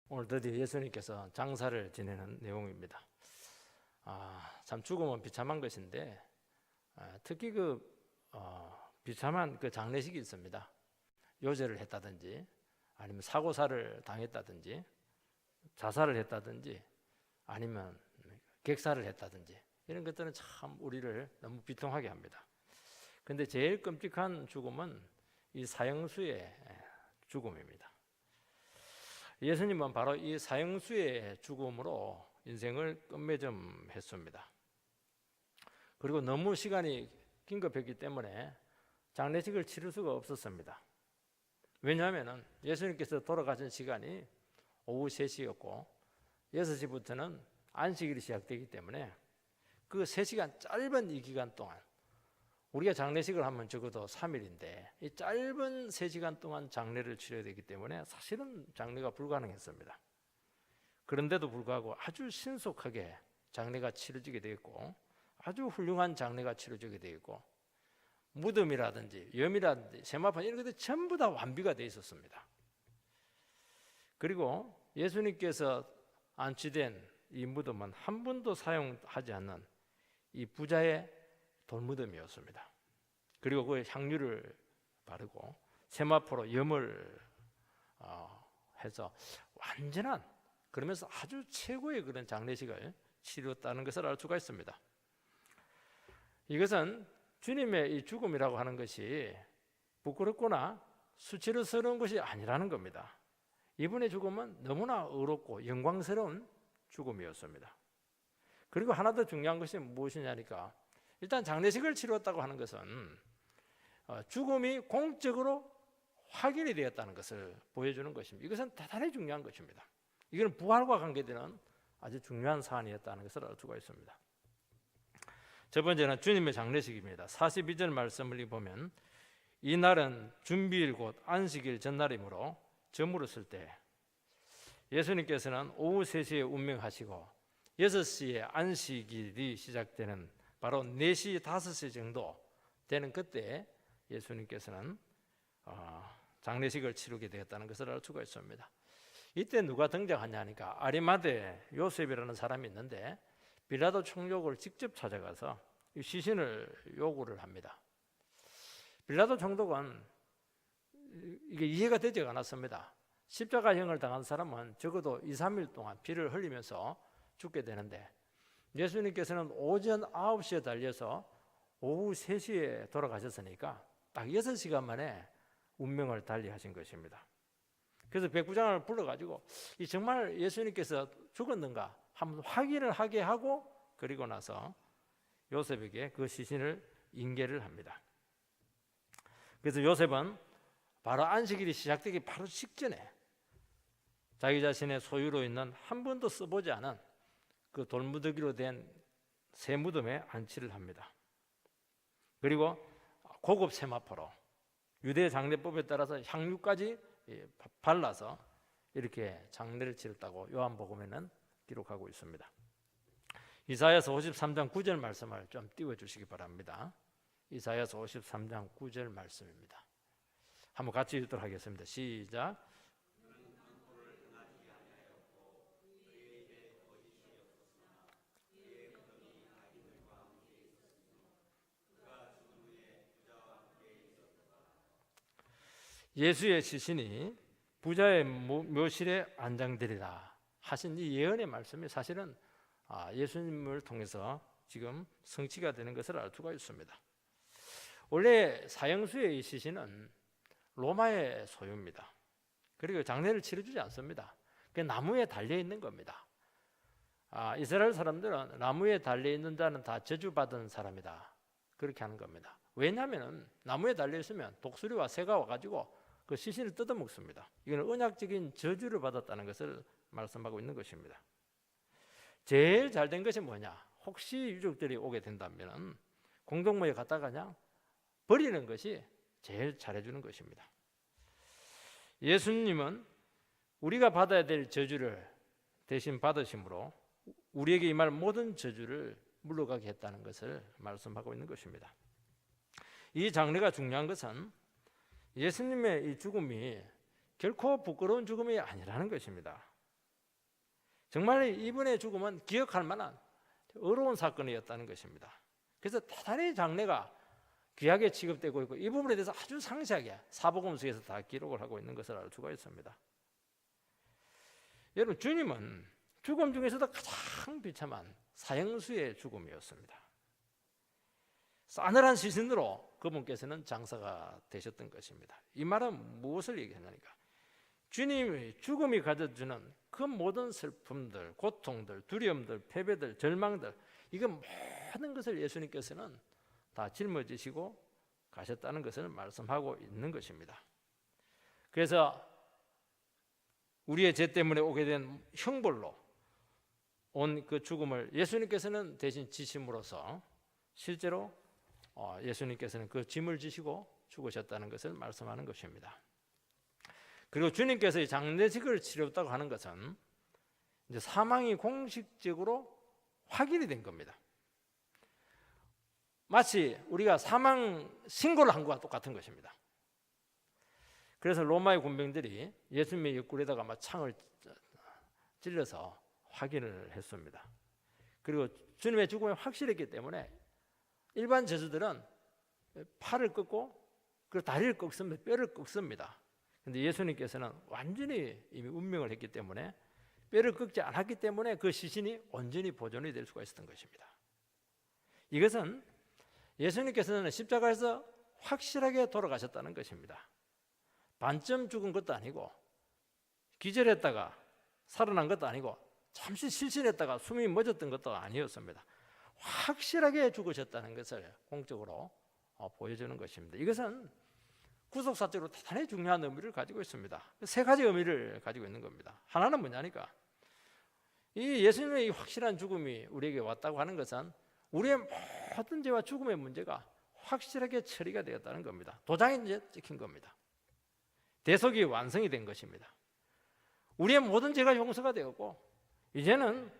오늘 드디어 예수님께서 장사를 지내는 내용입니다. 참 죽음은 비참한 것인데 특히 비참한 그 장례식이 있습니다. 요절을 했다든지 아니면 사고사를 당했다든지 자살을 했다든지 아니면 객사를 했다든지 이런 것들은 참 우리를 너무 비통하게 합니다. 근데 제일 끔찍한 죽음은 이 사형수의 죽음입니다. 예수님은 바로 이 사형수의 죽음으로 인생을 끝맺음했습니다. 그리고 너무 시간이 긴급했기 때문에 장례식을 치를 수가 없었습니다. 왜냐하면 예수님께서 돌아가신 시간이 오후 3시였고 6시부터는 안식일이 시작되기 때문에 그 3시간 짧은 이 기간 동안 우리가 장례식을 하면 적어도 3일인데 이 짧은 3시간 동안 장례를 치러야 되기 때문에 사실은 장례가 불가능했습니다. 그런데도 불구하고 아주 신속하게 장례가 치러지게 되었고 아주 훌륭한 장례가 치러지게 되었고 무덤이라든지 염이라든지 세마판 이런 것들이 전부 다 완비가 되어 있었습니다. 그리고 예수님께서 안치된 이 무덤은 한 번도 사용하지 않는 이 부자의 돌무덤이었습니다. 그리고 그 향유를 바르고 세마포로 염을 해서 완전한 그러면서 아주 최고의 그런 장례식을 치렀다는 것을 알 수가 있습니다. 이것은 주님의 이 죽음이라고 하는 것이 부끄럽거나 수치스러운 것이 아니라는 겁니다. 이분의 죽음은 너무나 의롭고 영광스러운 죽음이었습니다. 그리고 하나 더 중요한 것이 무엇이냐니까 일단 장례식을 치렀다고 하는 것은 죽음이 공적으로 확인이 되었다는 것을 보여주는 것입니다. 이것은 대단히 중요한 것입니다. 이건 부활과 관계되는 아주 중요한 사안이었다는 것을 알 수가 있습니다. 첫 번째는 주님의 장례식입니다. 42절 말씀을 보면 이날은 준비일 곧 안식일 전날이므로 저물었을 때 예수님께서는 오후 3시에 운명하시고 6시에 안식일이 시작되는 바로 4시, 5시 정도 되는 그때 예수님께서는 장례식을 치르게 되었다는 것을 알 수가 있습니다. 이때 누가 등장하냐니까 아리마대 요셉이라는 사람이 있는데 빌라도 총독을 직접 찾아가서 시신을 요구를 합니다. 빌라도 총독은 이게 이해가 되지 않았습니다. 십자가형을 당한 사람은 적어도 2, 3일 동안 피를 흘리면서 죽게 되는데 예수님께서는 오전 9시에 달려서 오후 3시에 돌아가셨으니까 딱 6시간 만에 운명을 달리하신 것입니다. 그래서 백부장을 불러가지고 정말 예수님께서 죽었는가 한번 확인을 하게 하고 그리고 나서 요셉에게 그 시신을 인계를 합니다. 그래서 요셉은 바로 안식일이 시작되기 바로 직전에 자기 자신의 소유로 있는 한 번도 써보지 않은 그 돌무더기로 된 새 무덤에 안치를 합니다. 그리고 고급 세마포로 유대 장례법에 따라서 향유까지 발라서 이렇게 장례를 치렀다고 요한복음에는 기록하고 있습니다. 이사야서 53장 9절 말씀을 좀 띄워주시기 바랍니다. 이사야서 53장 9절 말씀입니다. 한번 같이 읽도록 하겠습니다. 시작. 예수의 시신이 부자의 묘실에 안장되리라 하신 이 예언의 말씀이 사실은 예수님을 통해서 지금 성취가 되는 것을 알 수가 있습니다. 원래 사형수의 이 시신은 로마의 소유입니다. 그리고 장례를 치러주지 않습니다. 그냥 나무에 달려있는 겁니다. 이스라엘 사람들은 나무에 달려있는 자는 다 저주받은 사람이다 그렇게 하는 겁니다. 왜냐하면 나무에 달려있으면 독수리와 새가 와가지고 그 시신을 뜯어먹습니다. 이건 언약적인 저주를 받았다는 것을 말씀하고 있는 것입니다. 제일 잘된 것이 뭐냐? 혹시 유족들이 오게 된다면 공동모에 갖다가 그냥 버리는 것이 제일 잘해주는 것입니다. 예수님은 우리가 받아야 될 저주를 대신 받으심으로 우리에게 임할 모든 저주를 물러가게 했다는 것을 말씀하고 있는 것입니다. 이 장례가 중요한 것은 예수님의 이 죽음이 결코 부끄러운 죽음이 아니라는 것입니다. 정말 이분의 죽음은 기억할 만한 어려운 사건이었다는 것입니다. 그래서 대단히 장례가 귀하게 취급되고 있고 이 부분에 대해서 아주 상세하게 사복음 속에서 다 기록을 하고 있는 것을 알 수가 있습니다. 여러분, 주님은 죽음 중에서도 가장 비참한 사형수의 죽음이었습니다. 싸늘한 시신으로 그분께서는 장사가 되셨던 것입니다. 이 말은 무엇을 얘기하냐니까, 주님의 죽음이 가져주는 그 모든 슬픔들, 고통들, 두려움들, 패배들, 절망들, 이거 모든 것을 예수님께서는 다 짊어지시고 가셨다는 것을 말씀하고 있는 것입니다. 그래서 우리의 죄 때문에 오게 된 형벌로 온 그 죽음을 예수님께서는 대신 지심으로써 실제로 예수님께서는 그 짐을 지시고 죽으셨다는 것을 말씀하는 것입니다. 그리고 주님께서 이 장례식을 치렀다고 하는 것은 이제 사망이 공식적으로 확인이 된 겁니다. 마치 우리가 사망 신고를 한 것과 똑같은 것입니다. 그래서 로마의 군병들이 예수님의 옆구리에다가 막 창을 찔러서 확인을 했습니다. 그리고 주님의 죽음이 확실했기 때문에 일반 죄수들은 팔을 꺾고 그 다리를 꺾습니다. 뼈를 꺾습니다. 그런데 예수님께서는 완전히 이미 운명을 했기 때문에 뼈를 꺾지 않았기 때문에 그 시신이 온전히 보존이 될 수가 있었던 것입니다. 이것은 예수님께서는 십자가에서 확실하게 돌아가셨다는 것입니다. 반쯤 죽은 것도 아니고 기절했다가 살아난 것도 아니고 잠시 실신했다가 숨이 멎었던 것도 아니었습니다. 확실하게 죽으셨다는 것을 공적으로 보여주는 것입니다. 이것은 구속사적으로 대단히 중요한 의미를 가지고 있습니다. 세 가지 의미를 가지고 있는 겁니다. 하나는 뭐냐니까, 이 예수님의 이 확실한 죽음이 우리에게 왔다고 하는 것은 우리의 모든 죄와 죽음의 문제가 확실하게 처리가 되었다는 겁니다. 도장이 이제 찍힌 겁니다. 대속이 완성이 된 것입니다. 우리의 모든 죄가 용서가 되었고 이제는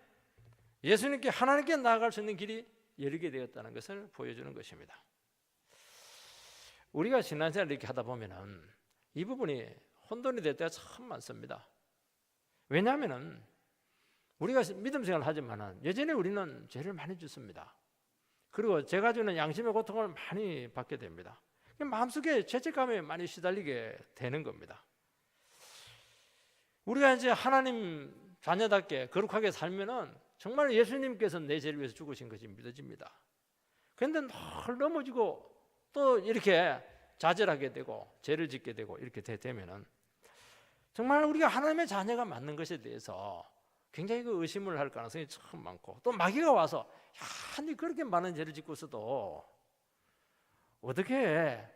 예수님께 하나님께 나아갈 수 있는 길이 열리게 되었다는 것을 보여주는 것입니다. 우리가 신앙생활을 이렇게 하다 보면은 이 부분이 혼돈이 될 때가 참 많습니다. 왜냐하면은 우리가 믿음 생활을 하지만은 여전히 우리는 죄를 많이 짓습니다. 그리고 죄가 주는 양심의 고통을 많이 받게 됩니다. 마음속에 죄책감에 많이 시달리게 되는 겁니다. 우리가 이제 하나님 자녀답게 거룩하게 살면은 정말 예수님께서 내 죄를 위해서 죽으신 것이 믿어집니다. 그런데 늘 넘어지고 또 이렇게 좌절하게 되고 죄를 짓게 되고 이렇게 되면은 정말 우리가 하나님의 자녀가 맞는 것에 대해서 굉장히 그 의심을 할 가능성이 참 많고, 또 마귀가 와서 야, 니 그렇게 많은 죄를 짓고 있어도 어떻게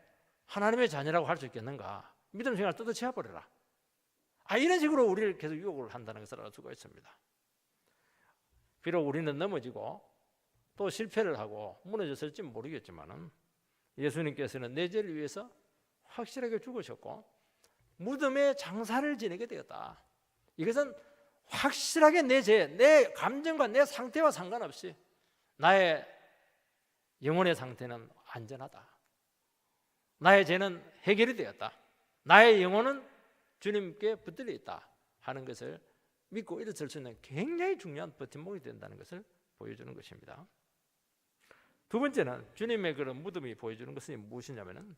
하나님의 자녀라고 할 수 있겠는가? 믿음 생활 뜯어채워 버려라. 이런 식으로 우리를 계속 유혹을 한다는 것을 알 수가 있습니다. 비록 우리는 넘어지고 또 실패를 하고 무너졌을지 모르겠지만은 예수님께서는 내 죄를 위해서 확실하게 죽으셨고 무덤에 장사를 지내게 되었다. 이것은 확실하게 내 죄, 내 감정과 내 상태와 상관없이 나의 영혼의 상태는 안전하다. 나의 죄는 해결이 되었다. 나의 영혼은 주님께 붙들려 있다 하는 것을 믿고 일어설 수 있는 굉장히 중요한 버팀목이 된다는 것을 보여주는 것입니다. 두 번째는 주님의 그런 무덤이 보여주는 것은 무엇이냐면은,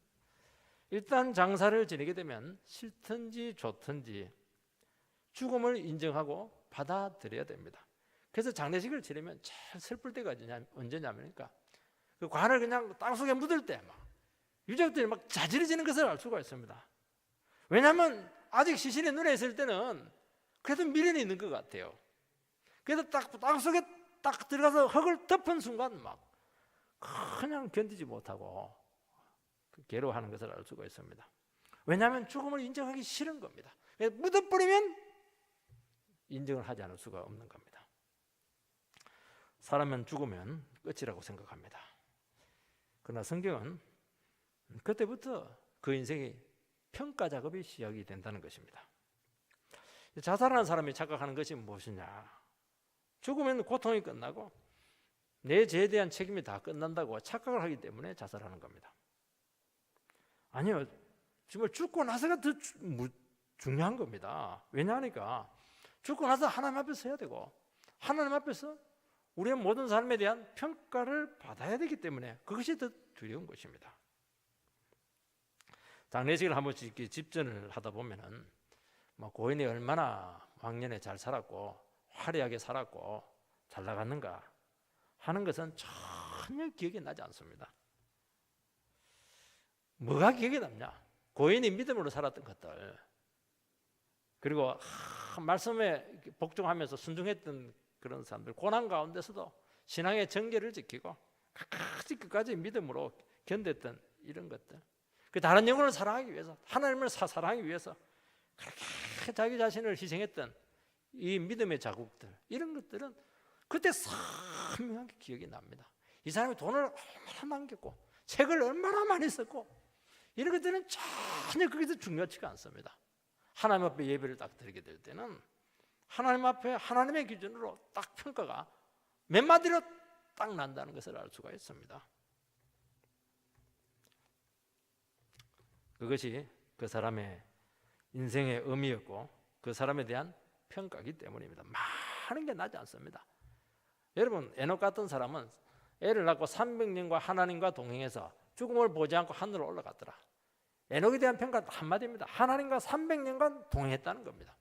일단 장사를 지내게 되면 싫든지 좋든지 죽음을 인정하고 받아들여야 됩니다. 그래서 장례식을 치르면 제일 슬플 때가 언제냐면까, 그 관을 그냥 땅속에 묻을 때 막 유족들이 막 자지러지는 것을 알 수가 있습니다. 왜냐하면 아직 시신이 눈에 있을 때는 그래도 미련이 있는 것 같아요. 그래서 딱 땅속에 딱 들어가서 흙을 덮은 순간 막 그냥 견디지 못하고 괴로워하는 것을 알 수가 있습니다. 왜냐하면 죽음을 인정하기 싫은 겁니다. 묻어버리면 인정을 하지 않을 수가 없는 겁니다. 사람은 죽으면 끝이라고 생각합니다. 그러나 성경은 그때부터 그 인생이 평가 작업이 시작이 된다는 것입니다. 자살하는 사람이 착각하는 것이 무엇이냐? 죽으면 고통이 끝나고 내 죄에 대한 책임이 다 끝난다고 착각을 하기 때문에 자살하는 겁니다. 아니요, 정말 죽고 나서가 더 중요한 겁니다. 왜냐하니까 죽고 나서 하나님 앞에 서야 되고 하나님 앞에서 우리의 모든 삶에 대한 평가를 받아야 되기 때문에 그것이 더 두려운 것입니다. 장례식을 한 번씩 이렇게 집전을 하다 보면은 고인이 얼마나 왕년에 잘 살았고 화려하게 살았고 잘 나갔는가 하는 것은 전혀 기억이 나지 않습니다. 뭐가 기억에 남냐? 고인이 믿음으로 살았던 것들, 그리고 말씀에 복종하면서 순종했던 그런 사람들, 고난 가운데서도 신앙의 정결을 지키고 끝까지 믿음으로 견뎠던 이런 것들, 그 다른 영혼을 사랑하기 위해서, 하나님을 사랑하기 위해서 그렇게 자기 자신을 희생했던 이 믿음의 자국들, 이런 것들은 그때 선명하게 기억이 납니다. 이 사람이 돈을 얼마나 남겼고 책을 얼마나 많이 썼고 이런 것들은 전혀 그게 중요치가 않습니다. 하나님 앞에 예배를 딱 드리게 될 때는 하나님 앞에 하나님의 기준으로 딱 평가가 몇 마디로 딱 난다는 것을 알 수가 있습니다. 그것이 그 사람의 인생의 의미였고 그 사람에 대한 평가이기 때문입니다. 많은 게 나지 않습니다. 여러분, 에녹 같은 사람은 애를 낳고 300년과 하나님과 동행해서 죽음을 보지 않고 하늘로 올라갔더라. 에녹에 대한 평가는 한마디입니다. 하나님과 300년간 동행했다는 겁니다.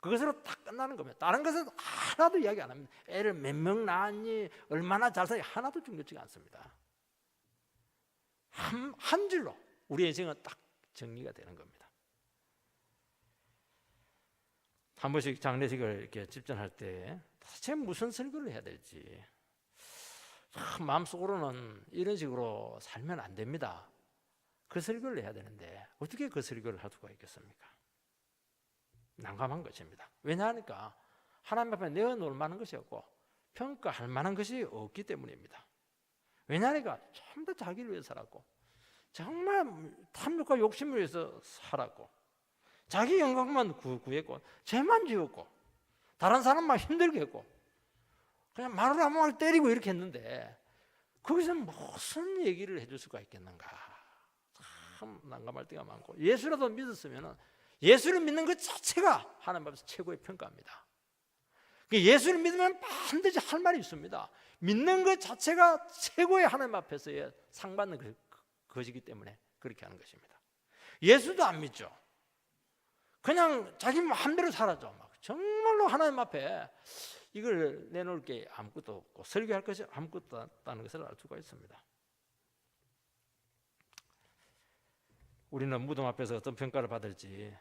그것으로 딱 끝나는 겁니다. 다른 것은 하나도 이야기 안 합니다. 애를 몇 명 낳았니, 얼마나 잘 살았니, 하나도 중요치가 않습니다. 한 줄로 우리 인생은 딱 정리가 되는 겁니다. 한 번씩 장례식을 이렇게 집전할 때 도대체 무슨 설교를 해야 될지 마음속으로는 이런 식으로 살면 안 됩니다. 그 설교를 해야 되는데 어떻게 그 설교를 할 수가 있겠습니까? 난감한 것입니다. 왜냐하니까 하나님 앞에 내어놓을 만한 것이 없고 평가할 만한 것이 없기 때문입니다. 왜냐하니까 전부 다 자기를 위해서 살았고 정말 탐욕과 욕심을 위해서 살았고 자기 영광만 구했고 죄만 지었고 다른 사람만 힘들게 했고 그냥 말을 안 하고 때리고 이렇게 했는데 거기서 무슨 얘기를 해줄 수가 있겠는가. 참 난감할 때가 많고 예수라도 믿었으면 예수를 믿는 것 자체가 하나님 앞에서 최고의 평가입니다. 예수를 믿으면 반드시 할 말이 있습니다. 믿는 것 자체가 최고의 하나님 앞에서의 상 받는 것이기 때문에 그렇게 하는 것입니다. 예수도 안 믿죠. 그냥 자기 마음대로 살아죠. 정말로 하나님 앞에 이걸 내놓을 게 아무것도 없고 설교할 것이 아무것도 없다는 것을 알 수가 있습니다. 우리는 무덤 앞에서 어떤 평가를 받을지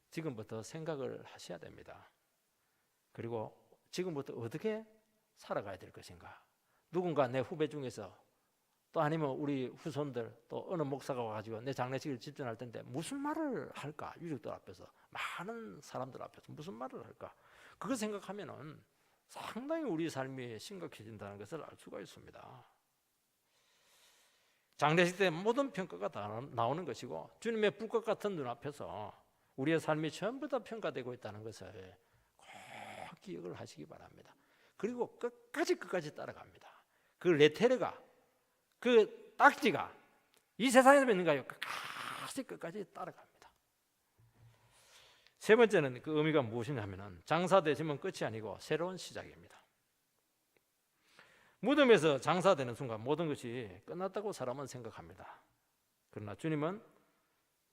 지금부터 생각을 하셔야 됩니다. 그리고 지금부터 어떻게 살아가야 될 것인가. 누군가 내 후배 중에서 또 아니면 우리 후손들 또 어느 목사가 와가지고 내 장례식을 집전할 텐데 무슨 말을 할까. 유족들 앞에서 많은 사람들 앞에서 무슨 말을 할까. 그거 생각하면은 상당히 우리 삶이 심각해진다는 것을 알 수가 있습니다. 장례식 때 모든 평가가 다 나오는 것이고 주님의 불꽃 같은 눈앞에서 우리의 삶이 전부 다 평가되고 있다는 것을 꼭 기억을 하시기 바랍니다. 그리고 끝까지 따라갑니다. 그 레테르가 그 딱지가 이 세상에서 있는가요? 끝까지 따라갑니다. 세 번째는 그 의미가 무엇이냐면 장사되시면 끝이 아니고 새로운 시작입니다. 무덤에서 장사되는 순간 모든 것이 끝났다고 사람은 생각합니다. 그러나 주님은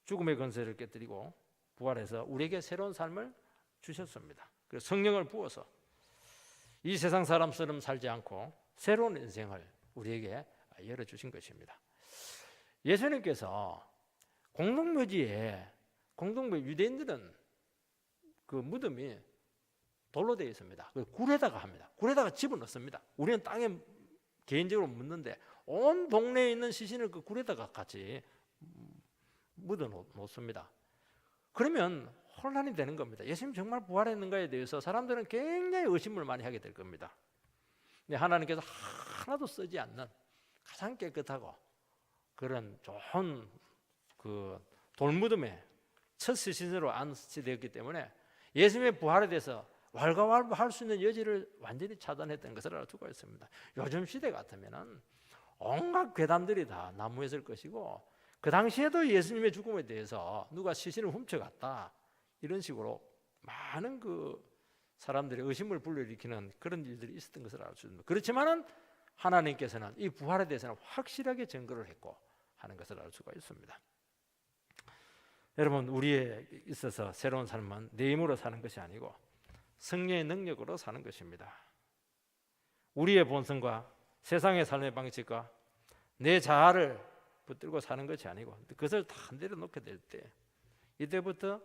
죽음의 권세를 깨뜨리고 부활해서 우리에게 새로운 삶을 주셨습니다. 그래서 성령을 부어서 이 세상 사람처럼 살지 않고 새로운 인생을 우리에게 열어주신 것입니다. 예수님께서 공동묘지에 유대인들은 그 무덤이 돌로 되어 있습니다. 굴에다가 합니다. 굴에다가 집어넣습니다. 우리는 땅에 개인적으로 묻는데 온 동네에 있는 시신을 그 굴에다가 같이 묻어 놓습니다. 그러면 혼란이 되는 겁니다. 예수님 정말 부활했는가에 대해서 사람들은 굉장히 의심을 많이 하게 될 겁니다. 근데 하나님께서 하나도 쓰지 않는 가장 깨끗하고 그런 좋은 그 돌무덤에 첫 시신으로 안치되었기 때문에 예수님의 부활에 대해서 왈가왈부할 수 있는 여지를 완전히 차단했던 것을 알 수가 있습니다. 요즘 시대 같으면은 온갖 괴담들이 다 난무했을 것이고 그 당시에도 예수님의 죽음에 대해서 누가 시신을 훔쳐갔다 이런 식으로 많은 그 사람들이 의심을 불러일으키는 그런 일들이 있었던 것을 알 수 있습니다. 그렇지만은 하나님께서는 이 부활에 대해서는 확실하게 증거를 했고 하는 것을 알 수가 있습니다. 여러분, 우리에 있어서 새로운 삶은 내 힘으로 사는 것이 아니고 성령의 능력으로 사는 것입니다. 우리의 본성과 세상의 삶의 방식과 내 자아를 붙들고 사는 것이 아니고 그것을 다 내려놓게 될 때, 이때부터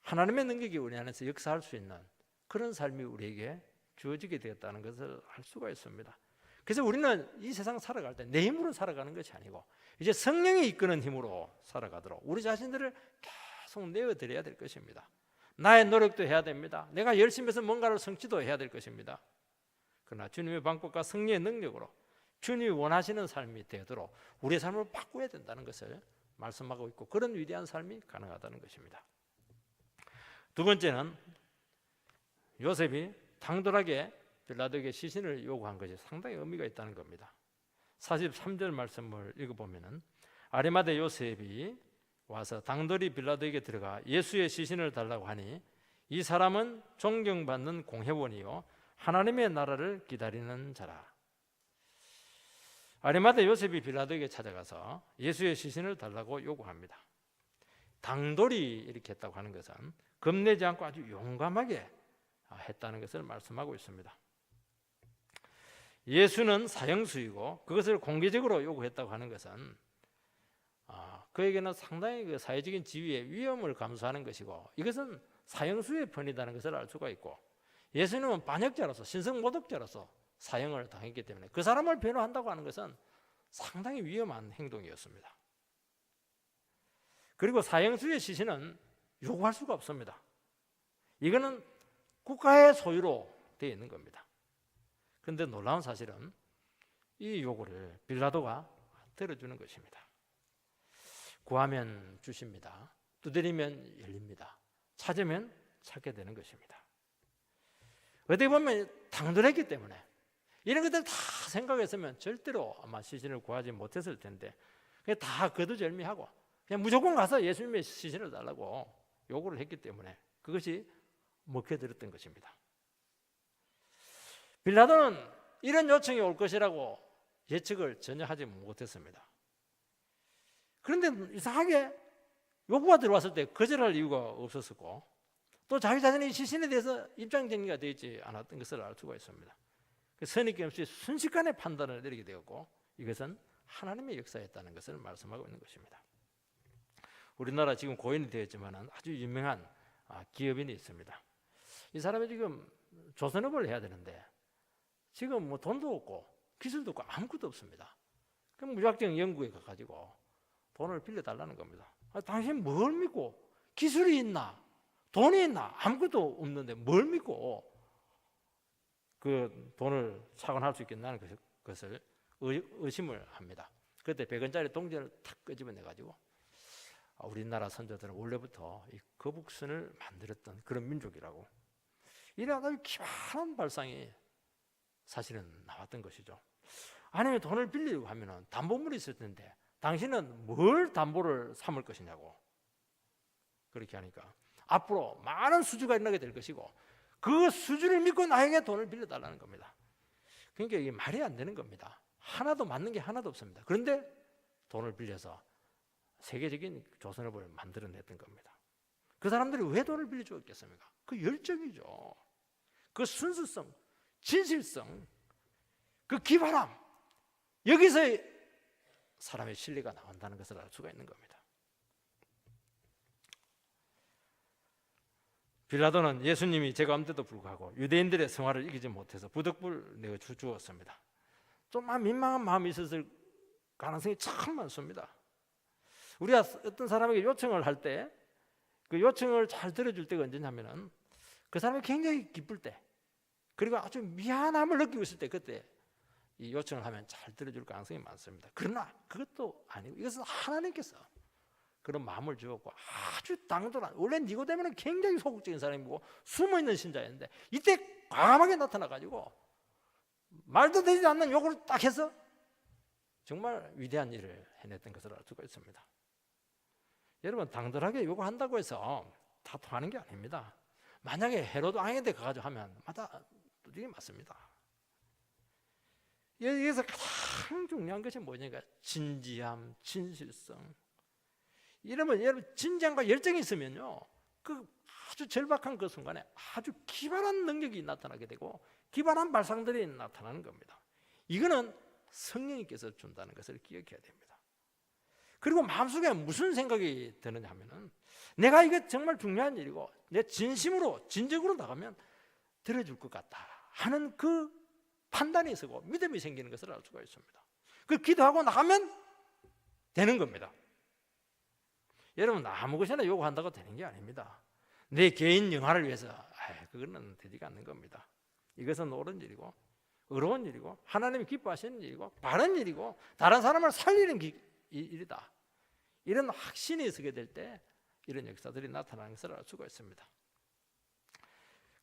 하나님의 능력이 우리 안에서 역사할 수 있는 그런 삶이 우리에게 주어지게 되었다는 것을 알 수가 있습니다. 그래서 우리는 이 세상 살아갈 때 내 힘으로 살아가는 것이 아니고 이제 성령이 이끄는 힘으로 살아가도록 우리 자신들을 계속 내어드려야 될 것입니다. 나의 노력도 해야 됩니다. 내가 열심히 해서 뭔가를 성취도 해야 될 것입니다. 그러나 주님의 방법과 성령의 능력으로 주님이 원하시는 삶이 되도록 우리의 삶을 바꿔야 된다는 것을 말씀하고 있고, 그런 위대한 삶이 가능하다는 것입니다. 두 번째는 요셉이 당돌하게 빌라도에게 시신을 요구한 것이 상당히 의미가 있다는 겁니다. 43절 말씀을 읽어보면 아리마대 요셉이 와서 당돌이 빌라도에게 들어가 예수의 시신을 달라고 하니 이 사람은 존경받는 공회원이요 하나님의 나라를 기다리는 자라. 아리마대 요셉이 빌라도에게 찾아가서 예수의 시신을 달라고 요구합니다. 당돌이 이렇게 했다고 하는 것은 겁내지 않고 아주 용감하게 했다는 것을 말씀하고 있습니다. 예수는 사형수이고 그것을 공개적으로 요구했다고 하는 것은 그에게는 상당히 그 사회적인 지위의 위험을 감수하는 것이고, 이것은 사형수의 편이라는 것을 알 수가 있고, 예수님은 반역자로서 신성모독자로서 사형을 당했기 때문에 그 사람을 변호한다고 하는 것은 상당히 위험한 행동이었습니다. 그리고 사형수의 시신은 요구할 수가 없습니다. 이거는 국가의 소유로 되어 있는 겁니다. 그런데 놀라운 사실은 이 요구를 빌라도가 들어주는 것입니다. 구하면 주십니다. 두드리면 열립니다. 찾으면 찾게 되는 것입니다. 어떻게 보면 당돌했기 때문에 이런 것들 다 생각했으면 절대로 아마 시신을 구하지 못했을 텐데 그냥 다 거두절미하고 그냥 무조건 가서 예수님의 시신을 달라고 요구를 했기 때문에 그것이 먹혀들었던 것입니다. 빌라도는 이런 요청이 올 것이라고 예측을 전혀 하지 못했습니다. 그런데 이상하게 요구가 들어왔을 때 거절할 이유가 없었고, 또 자기 자신의 시신에 대해서 입장 정리가 되어 있지 않았던 것을 알 수가 있습니다. 선입견 없이 순식간에 판단을 내리게 되었고, 이것은 하나님의 역사였다는 것을 말씀하고 있는 것입니다. 우리나라 지금 고인이 되었지만 아주 유명한 기업인이 있습니다. 이 사람이 지금 조선업을 해야 되는데 지금 뭐 돈도 없고 기술도 없고 아무것도 없습니다. 그럼 무작정 영국에 가가지고 돈을 빌려달라는 겁니다. 당신 뭘 믿고, 기술이 있나 돈이 있나 아무것도 없는데 뭘 믿고 그 돈을 착안할 수 있겠냐는 것을 의심을 합니다. 그때 100원짜리 동전을 탁 끄집어내가지고 우리나라 선조들은 원래부터 이 거북선을 만들었던 그런 민족이라고, 이런 아주 기발한 발상이 사실은 나왔던 것이죠. 아니면 돈을 빌리려고 하면 담보물이 있을 텐데 당신은 뭘 담보를 삼을 것이냐고. 그렇게 하니까 앞으로 많은 수주가 일어나게 될 것이고 그 수주를 믿고 나에게 돈을 빌려달라는 겁니다. 그러니까 이게 말이 안 되는 겁니다. 하나도 맞는 게 하나도 없습니다. 그런데 돈을 빌려서 세계적인 조선업을 만들어냈던 겁니다. 그 사람들이 왜 돈을 빌려주었겠습니까? 그 열정이죠. 그 순수성, 진실성, 그 기발함, 여기서 사람의 신뢰가 나온다는 것을 알 수가 있는 겁니다. 빌라도는 예수님이 제거함에도 불구하고 유대인들의 성화를 이기지 못해서 부득불 내어 주었습니다. 좀 민망한 마음이 있었을 가능성이 참 많습니다. 우리가 어떤 사람에게 요청을 할 때 그 요청을 잘 들어줄 때가 언제냐면은 그 사람이 굉장히 기쁠 때, 그리고 아주 미안함을 느끼고 있을 때, 그때 이 요청을 하면 잘 들어줄 가능성이 많습니다. 그러나 그것도 아니고 이것은 하나님께서 그런 마음을 주었고 아주 당돌한, 원래 니고데모는 굉장히 소극적인 사람이고 숨어있는 신자였는데 이때 과감하게 나타나가지고 말도 되지 않는 요구를 딱 해서 정말 위대한 일을 해냈던 것을 알 수가 있습니다. 여러분, 당돌하게 요구한다고 해서 다 통하는 게 아닙니다. 만약에 헤로드 왕한테 가가지고 하면 이게 맞습니다. 여기서 가장 중요한 것이 뭐냐니까 진지함, 진실성. 이러면 여러분 진지함과 열정이 있으면요, 그 아주 절박한 그 순간에 아주 기발한 능력이 나타나게 되고 기발한 발상들이 나타나는 겁니다. 이거는 성령님께서 준다는 것을 기억해야 됩니다. 그리고 마음속에 무슨 생각이 드느냐 하면은 내가 이게 정말 중요한 일이고 내 진심으로 진정으로 나가면 들어줄 것 같다 하는 그 판단이 있고 믿음이 생기는 것을 알 수가 있습니다. 그 기도하고 나가면 되는 겁니다. 여러분 아무 것이나 요구한다고 되는 게 아닙니다. 내 개인 영화를 위해서 그거는 되지가 않는 겁니다. 이것은 옳은 일이고 의로운 일이고 하나님이 기뻐하시는 일이고 바른 일이고 다른 사람을 살리는 일이다. 이런 확신이 서게 될 때 이런 역사들이 나타나는 것을 알 수가 있습니다.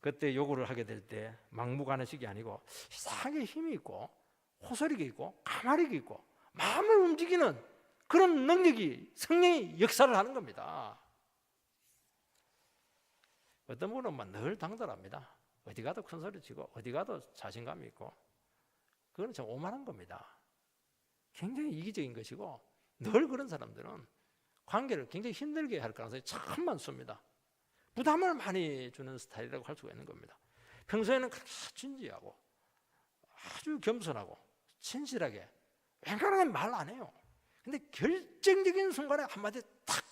그때 요구를 하게 될 때 막무가내식이 아니고 이상하게 힘이 있고 호소력이 있고 가마력이 있고 마음을 움직이는 그런 능력이 성령이 역사를 하는 겁니다. 어떤 분은 늘 당돌합니다. 어디 가도 큰 소리 치고 어디 가도 자신감이 있고 그건 좀 오만한 겁니다. 굉장히 이기적인 것이고 늘 그런 사람들은 관계를 굉장히 힘들게 할 가능성이 참 많습니다. 부담을 많이 주는 스타일이라고 할 수가 있는 겁니다. 평소에는 그렇게 진지하고 아주 겸손하고 진실하게 웬간하면 말 안 해요. 근데 결정적인 순간에 한마디 탁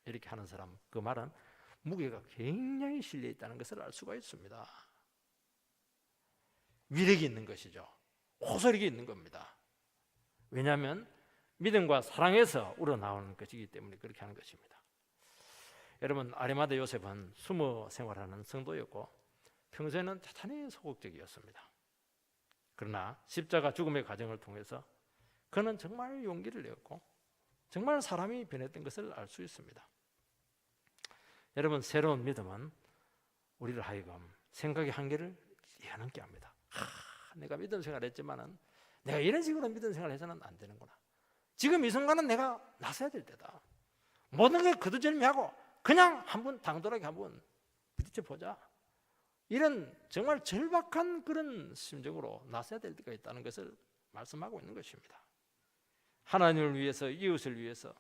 이렇게 하는 사람, 그 말은 무게가 굉장히 실려 있다는 것을 알 수가 있습니다. 위력이 있는 것이죠. 호소력이 있는 겁니다. 왜냐하면 믿음과 사랑에서 우러나오는 것이기 때문에 그렇게 하는 것입니다. 여러분 아리마다 요셉은 숨어 생활하는 성도였고 평소에는 대단히 소극적이었습니다. 그러나 십자가 죽음의 과정을 통해서 그는 정말 용기를 내었고 정말 사람이 변했던 것을 알 수 있습니다. 여러분 새로운 믿음은 우리를 하여금 생각의 한계를 뛰어넘게 합니다. 내가 믿음 생활을 했지만은 내가 이런 식으로 믿음 생활을 해서는 안 되는구나. 지금 이 순간은 내가 나서야 될 때다. 모든 걸 거두절미하고 그냥 한번 당돌하게 한번 부딪혀 보자. 이런 정말 절박한 그런 심정으로 나서야 될 때가 있다는 것을 말씀하고 있는 것입니다. 하나님을 위해서, 이웃을 위해서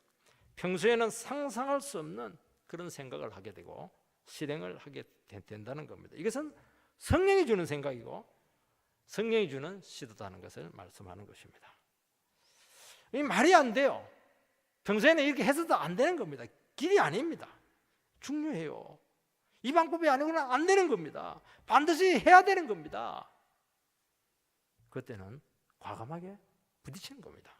평소에는 상상할 수 없는 그런 생각을 하게 되고 실행을 하게 된다는 겁니다. 이것은 성령이 주는 생각이고 성령이 주는 시도다는 것을 말씀하는 것입니다. 이 말이 안 돼요. 평소에는 이렇게 해서도 안 되는 겁니다. 길이 아닙니다. 중요해요. 이 방법이 아니고는 안 되는 겁니다. 반드시 해야 되는 겁니다. 그때는 과감하게 부딪히는 겁니다.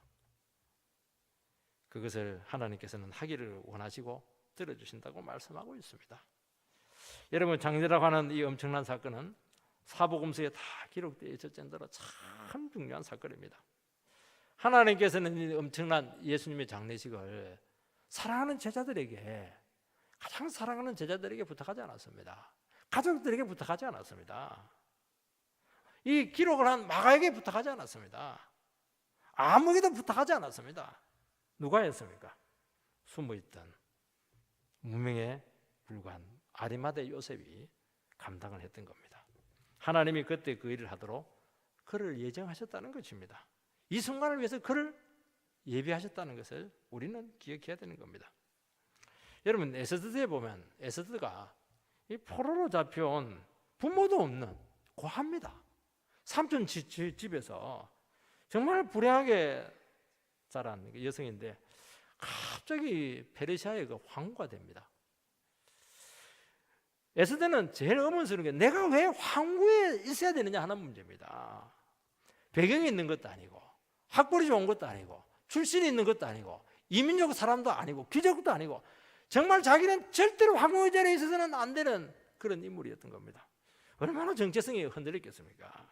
그것을 하나님께서는 하기를 원하시고 들어주신다고 말씀하고 있습니다. 여러분 장례라고 하는 이 엄청난 사건은 사복음서에 다 기록되어 있을 정도로 참 중요한 사건입니다. 하나님께서는 이 엄청난 예수님의 장례식을 사랑하는 제자들에게 가장 사랑하는 제자들에게 부탁하지 않았습니다. 가족들에게 부탁하지 않았습니다. 이 기록을 한 마가에게 부탁하지 않았습니다. 아무에게도 부탁하지 않았습니다. 누가 했습니까? 숨어있던 무명에 불과한 아리마대 요셉이 감당을 했던 겁니다. 하나님이 그때 그 일을 하도록 그를 예정하셨다는 것입니다. 이 순간을 위해서 그를 예비하셨다는 것을 우리는 기억해야 되는 겁니다. 여러분 에스더에 보면 에스더가 이 포로로 잡혀온 부모도 없는 고아입니다. 삼촌 집에서 정말 불행하게 자란 여성인데 갑자기 페르시아의 그 황후가 됩니다. 에스더는 제일 의문스러운 게 내가 왜 황후에 있어야 되느냐 하는 문제입니다. 배경이 있는 것도 아니고 학벌이 좋은 것도 아니고 출신이 있는 것도 아니고 이민족 사람도 아니고 귀족도 아니고 정말 자기는 절대로 황후의 자리에 있어서는 안 되는 그런 인물이었던 겁니다. 얼마나 정체성이 흔들렸겠습니까?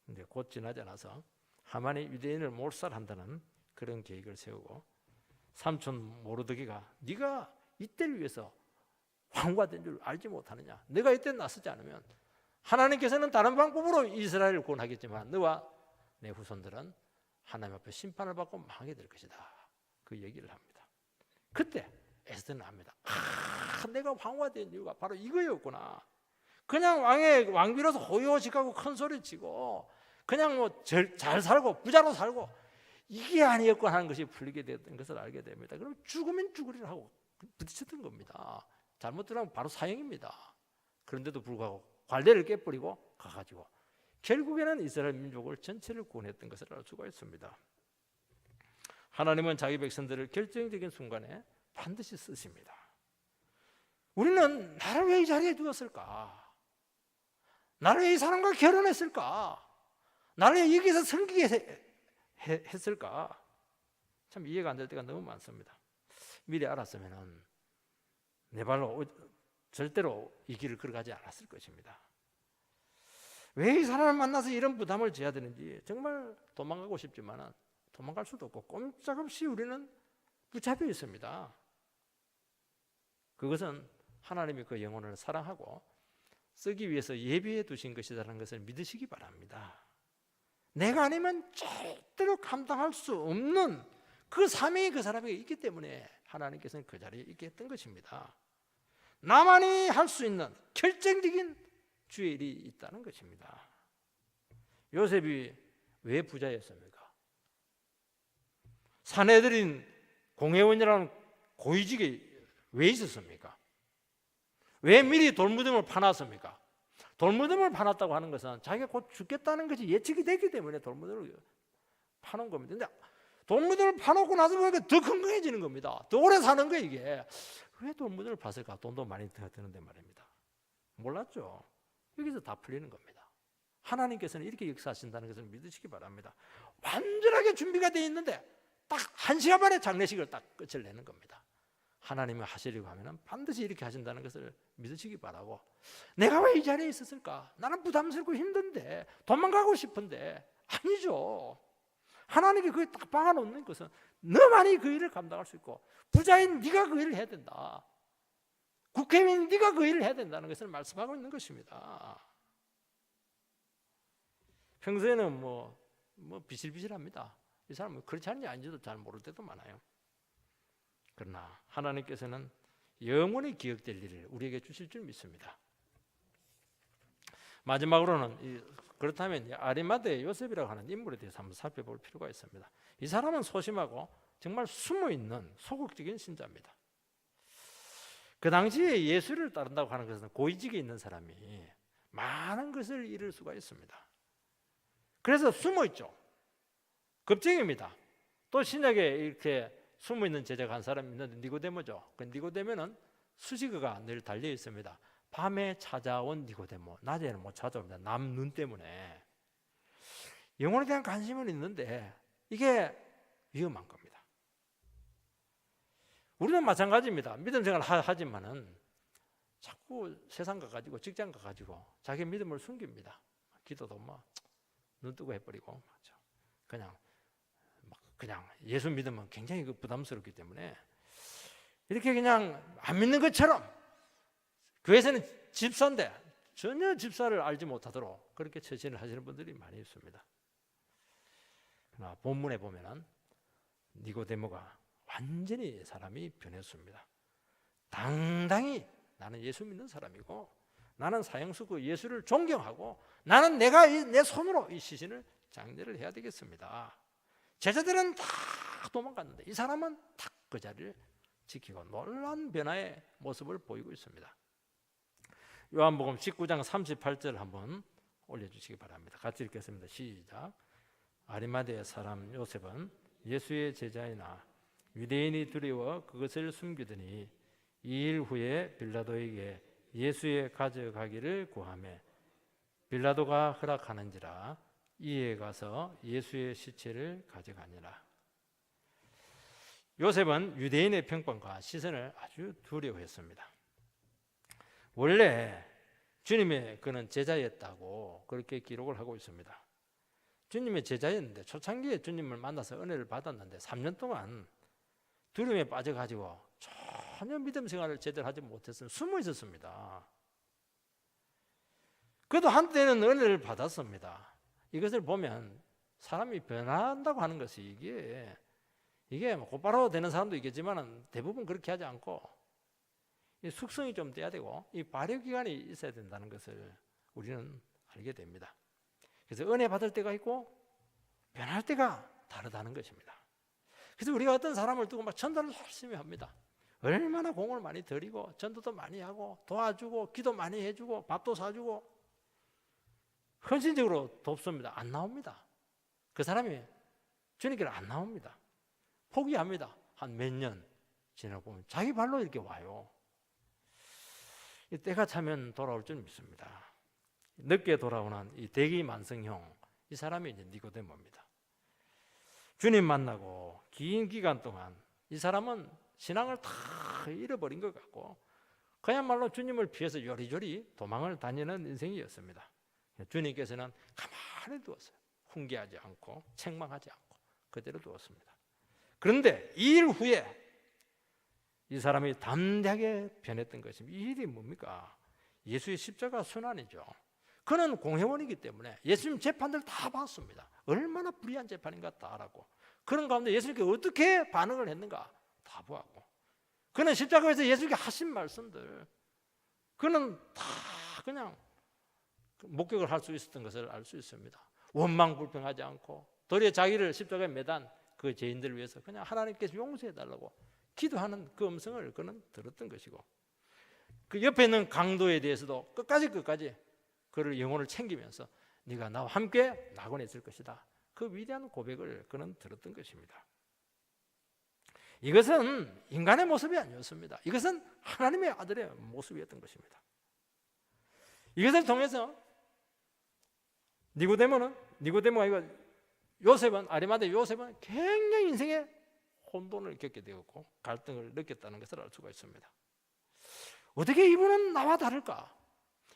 근데 곧 지나지 않아서 하만이 유대인을 몰살한다는 그런 계획을 세우고 삼촌 모르드게가 네가 이때를 위해서 황후가 된 줄 알지 못하느냐? 내가 이때 나서지 않으면 하나님께서는 다른 방법으로 이스라엘을 구원하겠지만 너와 내 후손들은 하나님 앞에 심판을 받고 망하게 될 것이다. 그 얘기를 합니다. 그때 에스더는 압니다. 내가 황후가 된 이유가 바로 이거였구나. 그냥 왕비로서 호요식하고 큰 소리치고 그냥 뭐 잘 살고 부자로 살고 이게 아니었구나 하는 것이 풀리게 됐던 것을 알게 됩니다. 그럼 죽으면 죽으리라 하고 부딪혔던 겁니다. 잘못 들어가면 바로 사형입니다. 그런데도 불구하고 관례를 깨버리고 가가지고 결국에는 이스라엘 민족을 전체를 구원했던 것을 알 수가 있습니다. 하나님은 자기 백성들을 결정적인 순간에 반드시 쓰십니다. 우리는 나를 왜 이 자리에 두었을까? 나를 왜 이 사람과 결혼했을까? 나를 왜 여기서 섬기게 했을까? 참 이해가 안 될 때가 너무 많습니다. 미리 알았으면 내 발로 절대로 이 길을 걸어가지 않았을 것입니다. 왜 이 사람을 만나서 이런 부담을 져야 되는지 정말 도망가고 싶지만 도망갈 수도 없고 꼼짝없이 우리는 붙잡혀 있습니다. 그것은 하나님이 그 영혼을 사랑하고 쓰기 위해서 예비해 두신 것이라는 것을 믿으시기 바랍니다. 내가 아니면 절대로 감당할 수 없는 그 사명이 그 사람에게 있기 때문에 하나님께서는 그 자리에 있게 했던 것입니다. 나만이 할 수 있는 결정적인 주의 일이 있다는 것입니다. 요셉이 왜 부자였습니까? 산헤드린 공회원이라는 고위직에 왜 있었습니까? 왜 미리 돌무덤을 파놨습니까? 돌무덤을 파놨다고 하는 것은 자기가 곧 죽겠다는 것이 예측이 됐기 때문에 돌무덤을 파놓은 겁니다. 근데 돌무덤을 파놓고 나서 보니까 더 건강해지는 겁니다. 더 오래 사는 거예요. 이게 왜 돌무덤을 팠을까? 돈도 많이 드는데 말입니다. 몰랐죠. 여기서 다 풀리는 겁니다. 하나님께서는 이렇게 역사하신다는 것을 믿으시기 바랍니다. 완전하게 준비가 되어 있는데 딱 1시간 만에 장례식을 딱 끝을 내는 겁니다. 하나님이 하시려고 하면 반드시 이렇게 하신다는 것을 믿으시기 바라고, 내가 왜 이 자리에 있었을까? 나는 부담스럽고 힘든데, 도망가고 싶은데. 아니죠. 하나님이 거기 딱 박아놓는 것은 너만이 그 일을 감당할 수 있고, 부자인 네가 그 일을 해야 된다, 국회의원인 네가 그 일을 해야 된다는 것을 말씀하고 있는 것입니다. 평소에는 뭐 비실비실합니다. 이 사람은 그렇지 않은지 아닌지도 잘 모를 때도 많아요. 그러나 하나님께서는 영원히 기억될 일을 우리에게 주실 줄 믿습니다. 마지막으로는 그렇다면 아리마대의 요셉이라고 하는 인물에 대해서 한번 살펴볼 필요가 있습니다. 이 사람은 소심하고 정말 숨어있는 소극적인 신자입니다. 그 당시에 예수를 따른다고 하는 것은 고위직에 있는 사람이 많은 것을 잃을 수가 있습니다. 그래서 숨어있죠. 겁쟁입니다. 또 신약에 이렇게 숨어있는 제자가 한 사람이 있는데 니고데모죠. 그 니고데모는 수식어가 늘 달려 있습니다. 밤에 찾아온 니고데모, 낮에는 못 찾아옵니다. 남 눈 때문에. 영혼에 대한 관심은 있는데 이게 위험한 겁니다. 우리는 마찬가지입니다. 믿음 생활을 하지만은 자꾸 세상 가가지고 직장 가가지고 자기 믿음을 숨깁니다. 기도도 눈 뜨고 해버리고 그냥 예수 믿으면 굉장히 부담스럽기 때문에 이렇게 그냥 안 믿는 것처럼, 교회에서는 집사인데 전혀 집사를 알지 못하도록 그렇게 처신을 하시는 분들이 많이 있습니다. 그러나 본문에 보면은 니고데모가 완전히 사람이 변했습니다. 당당히 나는 예수 믿는 사람이고, 나는 사형수 그 예수를 존경하고, 나는 내가 내 손으로 이 시신을 장례를 해야 되겠습니다. 제자들은 다 도망갔는데 이 사람은 딱 그 자리를 지키고 놀라운 변화의 모습을 보이고 있습니다. 요한복음 19장 38절 한번 올려주시기 바랍니다. 같이 읽겠습니다. 시작. 아리마대의 사람 요셉은 예수의 제자이나 유대인이 두려워 그것을 숨기더니 2일 후에 빌라도에게 예수의 가져가기를 구하매 빌라도가 허락하는지라 이에 가서 예수의 시체를 가져가니라. 요셉은 유대인의 평판과 시선을 아주 두려워했습니다. 원래 주님의 그는 제자였다고 그렇게 기록을 하고 있습니다. 주님의 제자였는데 초창기에 주님을 만나서 은혜를 받았는데 3년 동안 두려움에 빠져가지고 전혀 믿음 생활을 제대로 하지 못했으면 숨어 있었습니다. 그래도 한때는 은혜를 받았습니다. 이것을 보면 사람이 변한다고 하는 것이 이게 이게 곧바로 되는 사람도 있겠지만 대부분 그렇게 하지 않고 이 숙성이 좀 돼야 되고 이 발효 기간이 있어야 된다는 것을 우리는 알게 됩니다. 그래서 은혜 받을 때가 있고 변할 때가 다르다는 것입니다. 그래서 우리가 어떤 사람을 두고 막 전도를 열심히 합니다. 얼마나 공을 많이 들이고 전도도 많이 하고 도와주고 기도 많이 해주고 밥도 사주고 헌신적으로 돕습니다. 안 나옵니다. 그 사람이 주님께로 안 나옵니다. 포기합니다. 한 몇 년 지나고 보면 자기 발로 이렇게 와요. 때가 차면 돌아올 줄 믿습니다. 늦게 돌아오는 이 대기만성형, 이 사람이 이제 니고데모입니다. 주님 만나고 긴 기간 동안 이 사람은 신앙을 다 잃어버린 것 같고 그야말로 주님을 피해서 요리조리 도망을 다니는 인생이었습니다. 주님께서는 가만히 두었어요. 훈계하지 않고 책망하지 않고 그대로 두었습니다. 그런데 2일 후에 이 사람이 담대하게 변했던 것입니다. 이 일이 뭡니까? 예수의 십자가 순환이죠. 그는 공회원이기 때문에 예수님 재판들 다 봤습니다. 얼마나 불의한 재판인가 다 알았고 그런 가운데 예수님께 어떻게 반응을 했는가 다 보았고 그는 십자가에서 예수님께 하신 말씀들 그는 다 그냥 목격을 할 수 있었던 것을 알 수 있습니다. 원망 불평하지 않고 도리어 자기를 십자가에 매단 그 죄인들을 위해서 그냥 하나님께서 용서해 달라고 기도하는 그 음성을 그는 들었던 것이고 그 옆에 있는 강도에 대해서도 끝까지 그를 영혼을 챙기면서 네가 나와 함께 낙원에 있을 것이다. 그 위대한 고백을 그는 들었던 것입니다. 이것은 인간의 모습이 아니었습니다. 이것은 하나님의 아들의 모습이었던 것입니다. 이것을 통해서 니고데모가 이거 요셉은 아리마대 요셉은 굉장히 인생에 혼돈을 겪게 되었고 갈등을 느꼈다는 것을 알 수가 있습니다. 어떻게 이분은 나와 다를까?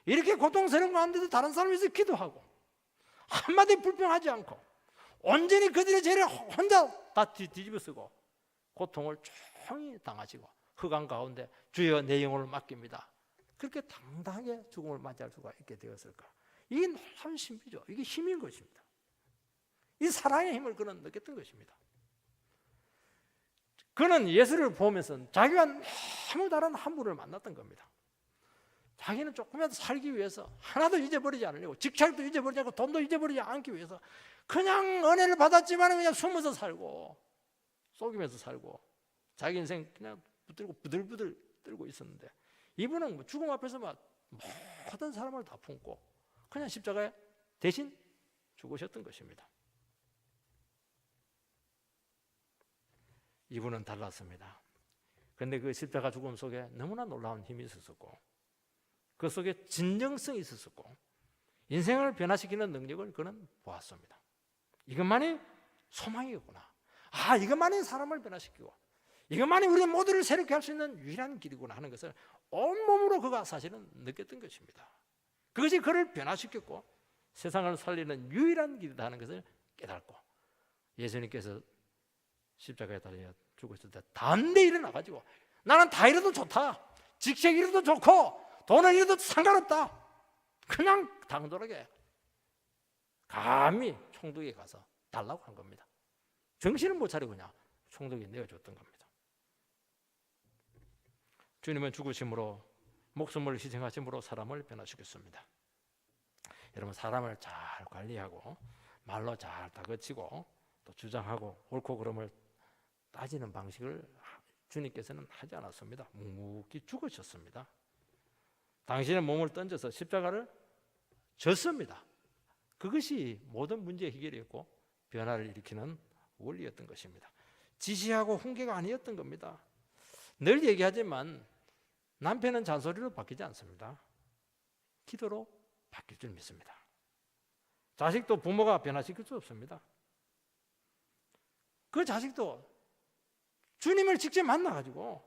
이렇게 고통스러운 가운데도 다른 사람에서 기도하고 한마디 불평하지 않고 온전히 그들의 죄를 혼자 다 뒤집어 쓰고 고통을 종이 당하시고 흑암 가운데 주여 내 영혼을 맡깁니다. 그렇게 당당하게 죽음을 맞이할 수가 있게 되었을까? 이게 놀라운 신비죠. 이게 힘인 것입니다. 이 사랑의 힘을 그는 느꼈던 것입니다. 그는 예수를 보면서 자기와 너무 다른 한 분을 만났던 겁니다. 자기는 조금이라도 살기 위해서 하나도 잊어버리지 않으려고 직장도 잊어버리지 않고 돈도 잊어버리지 않기 위해서 그냥 은혜를 받았지만 그냥 숨어서 살고 속이면서 살고 자기 인생 그냥 붙들고 부들부들 떨고 있었는데 이분은 죽음 앞에서 막 모든 사람을 다 품고 그냥 십자가에 대신 죽으셨던 것입니다. 이분은 달랐습니다. 그런데 그 십자가 죽음 속에 너무나 놀라운 힘이 있었고 그 속에 진정성이 있었고 인생을 변화시키는 능력을 그는 보았습니다. 이것만이 소망이었구나. 이것만이 사람을 변화시키고 이것만이 우리 모두를 새롭게 할 수 있는 유일한 길이구나 하는 것을 온몸으로 그가 사실은 느꼈던 것입니다. 그것이 그를 변화시켰고 세상을 살리는 유일한 길이다 하는 것을 깨닫고 예수님께서 십자가에 달려 죽었을 때 담대히 일어나가지고 나는 다 잃어도 좋다. 직책 잃어도 좋고 돈을 잃어도 상관없다. 그냥 당돌하게 감히 총독에 가서 달라고 한 겁니다. 정신을 못 차리고 그냥 총독이 내어줬던 겁니다. 주님은 죽으심으로 목숨을 희생하심으로 사람을 변화시켰습니다. 여러분 사람을 잘 관리하고 말로 잘 다그치고 또 주장하고 옳고 그름을 따지는 방식을 주님께서는 하지 않았습니다. 묵묵히 죽으셨습니다. 당신의 몸을 던져서 십자가를 졌습니다. 그것이 모든 문제의 해결이었고 변화를 일으키는 원리였던 것입니다. 지시하고 훈계가 아니었던 겁니다. 늘 얘기하지만 남편은 잔소리로 바뀌지 않습니다. 기도로 바뀔 줄 믿습니다. 자식도 부모가 변화시킬 수 없습니다. 그 자식도 주님을 직접 만나가지고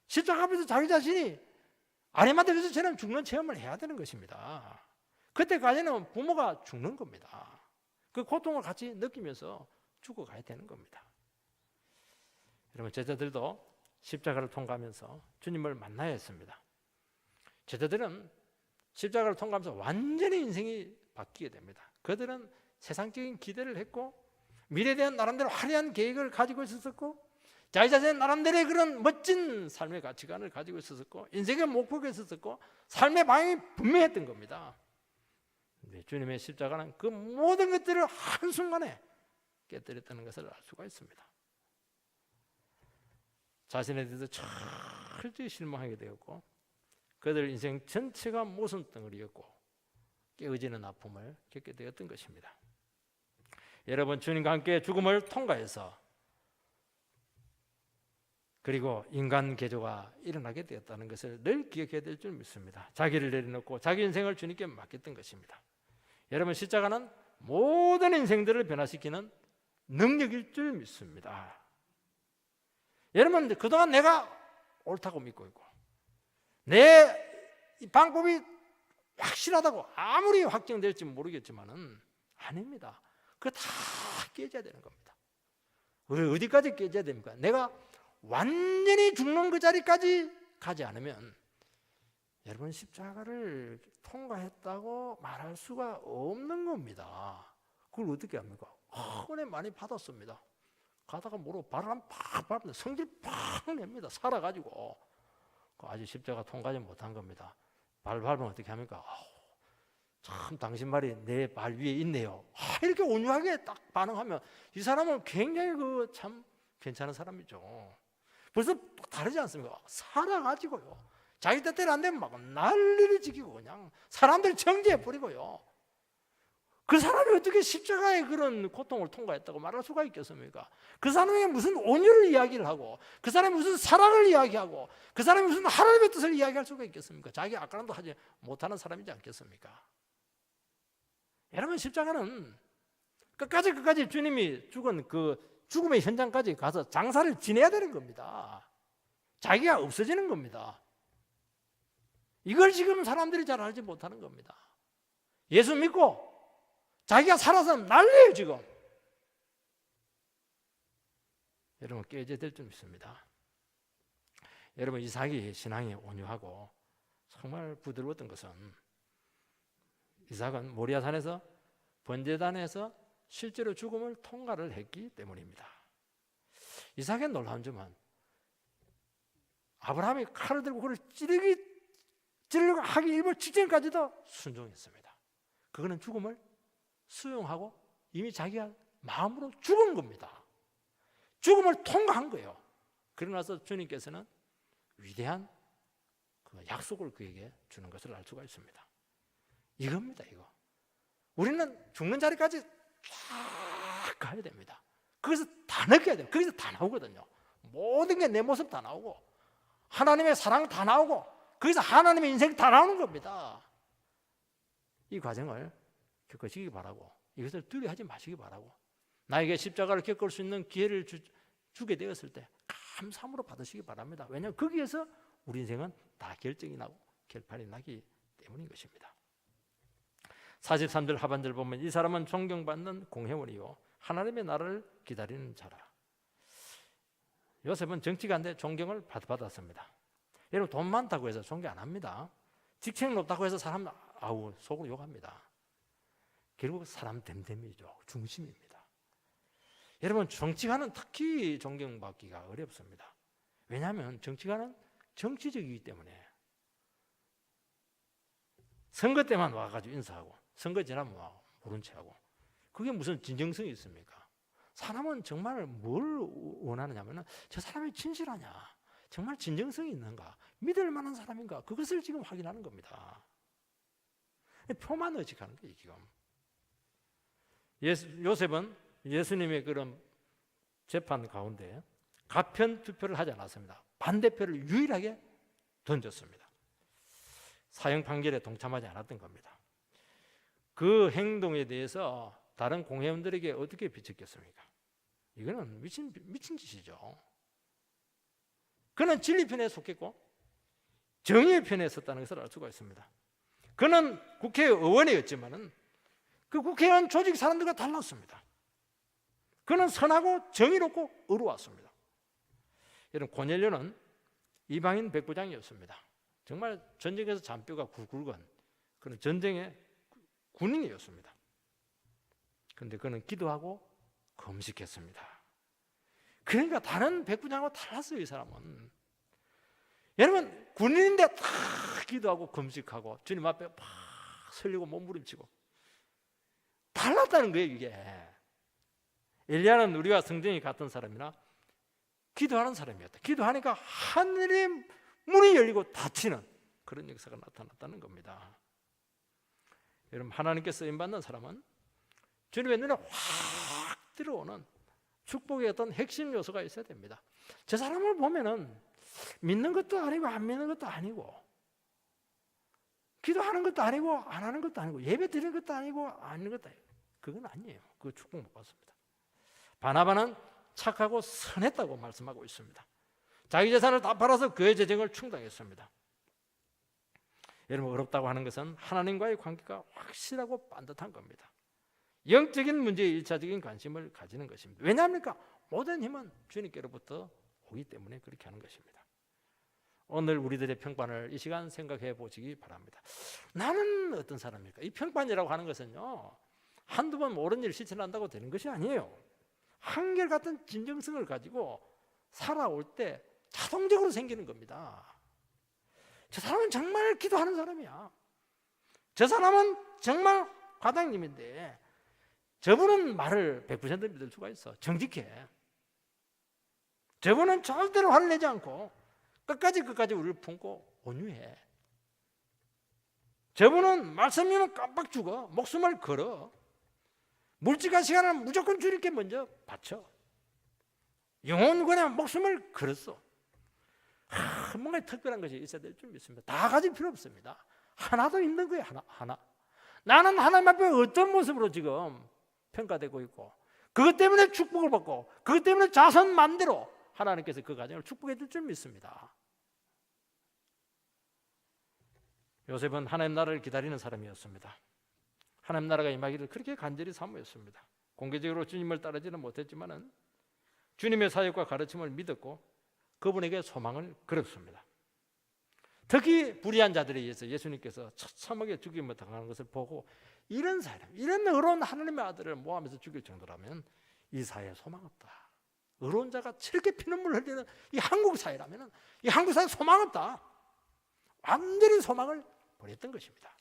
십자가 앞에서 자기 자신이 아리마대에서 저는 죽는 체험을 해야 되는 것입니다. 그때까지는 부모가 죽는 겁니다. 그 고통을 같이 느끼면서 죽어가야 되는 겁니다. 여러분 제자들도 십자가를 통과하면서 주님을 만나야 했습니다. 제자들은 십자가를 통과하면서 완전히 인생이 바뀌게 됩니다. 그들은 세상적인 기대를 했고 미래에 대한 나름대로 화려한 계획을 가지고 있었고 자기 자신의 나름대로의 그런 멋진 삶의 가치관을 가지고 있었고 인생의 목표가 있었고 삶의 방향이 분명했던 겁니다. 근데 주님의 십자가는 그 모든 것들을 한순간에 깨뜨렸다는 것을 알 수가 있습니다. 자신에 대해서 철저히 실망하게 되었고 그들 인생 전체가 모순덩어리였고 깨어지는 아픔을 겪게 되었던 것입니다. 여러분, 주님과 함께 죽음을 통과해서 그리고 인간 개조가 일어나게 되었다는 것을 늘 기억해야 될 줄 믿습니다. 자기를 내려놓고 자기 인생을 주님께 맡겼던 것입니다. 여러분, 십자가는 모든 인생들을 변화시키는 능력일 줄 믿습니다. 여러분, 그동안 내가 옳다고 믿고 있고 내 방법이 확실하다고 아무리 확정될지 모르겠지만은 아닙니다. 그거 다 깨져야 되는 겁니다. 어디까지 깨져야 됩니까? 내가 완전히 죽는 그 자리까지 가지 않으면 여러분 십자가를 통과했다고 말할 수가 없는 겁니다. 그걸 어떻게 합니까? 은혜 많이 받았습니다. 가다가 뭐로 바람 팍 밟는다. 성질 팍 냅니다. 살아가지고 아직 십자가 통과하지 못한 겁니다. 발 밟으면 어떻게 합니까? 참 당신 말이 내 발 위에 있네요. 이렇게 온유하게 딱 반응하면 이 사람은 굉장히 참 괜찮은 사람이죠. 벌써 다르지 않습니까? 살아가지고요. 자기 뜻대로 안 되면 막 난리를 지키고 그냥 사람들 정죄해 버리고요. 그 사람이 어떻게 십자가의 그런 고통을 통과했다고 말할 수가 있겠습니까? 그 사람이 무슨 온유를 이야기를 하고 그 사람이 무슨 사랑을 이야기하고 그 사람이 무슨 하나님의 뜻을 이야기할 수가 있겠습니까? 자기 아까랑도 하지 못하는 사람이지 않겠습니까? 여러분, 십자가는 끝까지 주님이 죽은 그 죽음의 현장까지 가서 장사를 지내야 되는 겁니다. 자기가 없어지는 겁니다. 이걸 지금 사람들이 잘 알지 못하는 겁니다. 예수 믿고 자기가 살아서 난리예요 지금. 여러분, 깨져야 될 줄 믿습니다. 여러분, 이삭이 신앙이 온유하고 정말 부드러웠던 것은 이삭은 모리아산에서 번제단에서 실제로 죽음을 통과를 했기 때문입니다. 이삭의 놀라운 점은 아브라함이 칼을 들고 그를 찌르려고 하기 일부 직전까지도 순종했습니다. 그거는 죽음을 수용하고 이미 자기가 마음으로 죽은 겁니다. 죽음을 통과한 거예요. 그러고 나서 주님께서는 위대한 그 약속을 그에게 주는 것을 알 수가 있습니다. 이겁니다, 이거. 우리는 죽는 자리까지 쫙 가야 됩니다. 거기서 다 느껴야 돼요. 거기서 다 나오거든요. 모든 게 내 모습 다 나오고 하나님의 사랑 다 나오고 거기서 하나님의 인생 다 나오는 겁니다. 이 과정을 겪으시기 바라고 이것을 두려워하지 마시기 바라고 나에게 십자가를 겪을 수 있는 기회를 주게 되었을 때 감사함으로 받으시기 바랍니다. 왜냐하면 거기에서 우리 인생은 다 결정이 나고 결판이 나기 때문인 것입니다. 43절 하반절 보면 이 사람은 존경받는 공회원이요 하나님의 나라를 기다리는 자라. 요셉은 정치가 안 돼 존경을 받았습니다. 여러분, 돈 많다고 해서 존경 안 합니다. 직책 높다고 해서 사람 속으로 욕합니다. 결국 사람 됨됨이죠. 중심입니다. 여러분, 정치가는 특히 존경받기가 어렵습니다. 왜냐하면 정치가는 정치적이기 때문에 선거 때만 와가지고 인사하고 선거 지나면 모른 체하고 그게 무슨 진정성이 있습니까? 사람은 정말 뭘 원하느냐면 저 사람이 진실하냐, 정말 진정성이 있는가, 믿을 만한 사람인가, 그것을 지금 확인하는 겁니다. 표만 의식하는 거예요 지금. 요셉은 예수님의 그런 재판 가운데 가편 투표를 하지 않았습니다. 반대표를 유일하게 던졌습니다. 사형 판결에 동참하지 않았던 겁니다. 그 행동에 대해서 다른 공회원들에게 어떻게 비쳤겠습니까? 이거는 미친 짓이죠. 그는 진리 편에 속했고 정의의 편에 섰다는 것을 알 수가 있습니다. 그는 국회의원이었지만은 그 국회의원 조직 사람들과 달랐습니다. 그는 선하고 정의롭고 의로웠습니다. 여러분, 고넬료는 이방인 백부장이었습니다. 정말 전쟁에서 잔뼈가 굵은 그런 전쟁의 군인이었습니다. 그런데 그는 기도하고 금식했습니다. 그러니까 다른 백부장하고 달랐어요. 이 사람은. 여러분 군인인데 다 기도하고 금식하고 주님 앞에 막 설리고 몸부림치고 달랐다는 거예요. 이게 엘리야는 우리가 성정이 같은 사람이나 기도하는 사람이었다. 기도하니까 하늘의 문이 열리고 닫히는 그런 역사가 나타났다는 겁니다. 여러분 하나님께 쓰임받는 사람은 주님의 눈에 확 들어오는 축복의 어떤 핵심 요소가 있어야 됩니다. 저 사람을 보면은 믿는 것도 아니고 안 믿는 것도 아니고 기도하는 것도 아니고 안 하는 것도 아니고 예배 드리는 것도 아니고 안 하는 것도 아니고 그건 아니에요. 그거 축복 못 받습니다. 바나바는 착하고 선했다고 말씀하고 있습니다. 자기 재산을 다 팔아서 그의 재정을 충당했습니다. 여러분 어렵다고 하는 것은 하나님과의 관계가 확실하고 반듯한 겁니다. 영적인 문제에 일차적인 관심을 가지는 것입니다. 왜냐합니까? 모든 힘은 주님께로부터 오기 때문에 그렇게 하는 것입니다. 오늘 우리들의 평판을 이 시간 생각해 보시기 바랍니다. 나는 어떤 사람입니까? 이 평판이라고 하는 것은요 한두 번 옳은 일 실천한다고 되는 것이 아니에요. 한결같은 진정성을 가지고 살아올 때 자동적으로 생기는 겁니다. 저 사람은 정말 기도하는 사람이야. 저 사람은 정말 과장님인데 저분은 말을 100% 믿을 수가 있어. 정직해. 저분은 절대로 화를 내지 않고 끝까지 우리를 품고 온유해. 저분은 말씀이면 깜빡 죽어. 목숨을 걸어. 물질과 시간을 무조건 주님께 먼저 바쳐. 영혼 그냥 목숨을 걸었어. 뭔가 특별한 것이 있어야 될 줄 믿습니다. 다 가질 필요 없습니다. 하나도 있는 거예요. 하나. 나는 하나님 앞에 어떤 모습으로 지금 평가되고 있고 그것 때문에 축복을 받고 그것 때문에 자손 만대로 하나님께서 그 가정을 축복해 줄 줄 믿습니다. 요셉은 하나님 나라를 기다리는 사람이었습니다. 하나님 나라가 임하기를 그렇게 간절히 사모했습니다. 공개적으로 주님을 따르지는 못했지만은 주님의 사역과 가르침을 믿었고 그분에게 소망을 걸었습니다. 특히 불의한 자들에 의해서 예수님께서 처참하게 죽임을 당하는 것을 보고 이런 사람, 이런 의로운 하나님의 아들을 모함해서 죽일 정도라면 이 사회에 소망 없다. 의로운 자가 저렇게 피눈물 흘리는 이 한국 사회라면 이 한국 사회에 소망 없다. 완전히 소망을 버렸던 것입니다.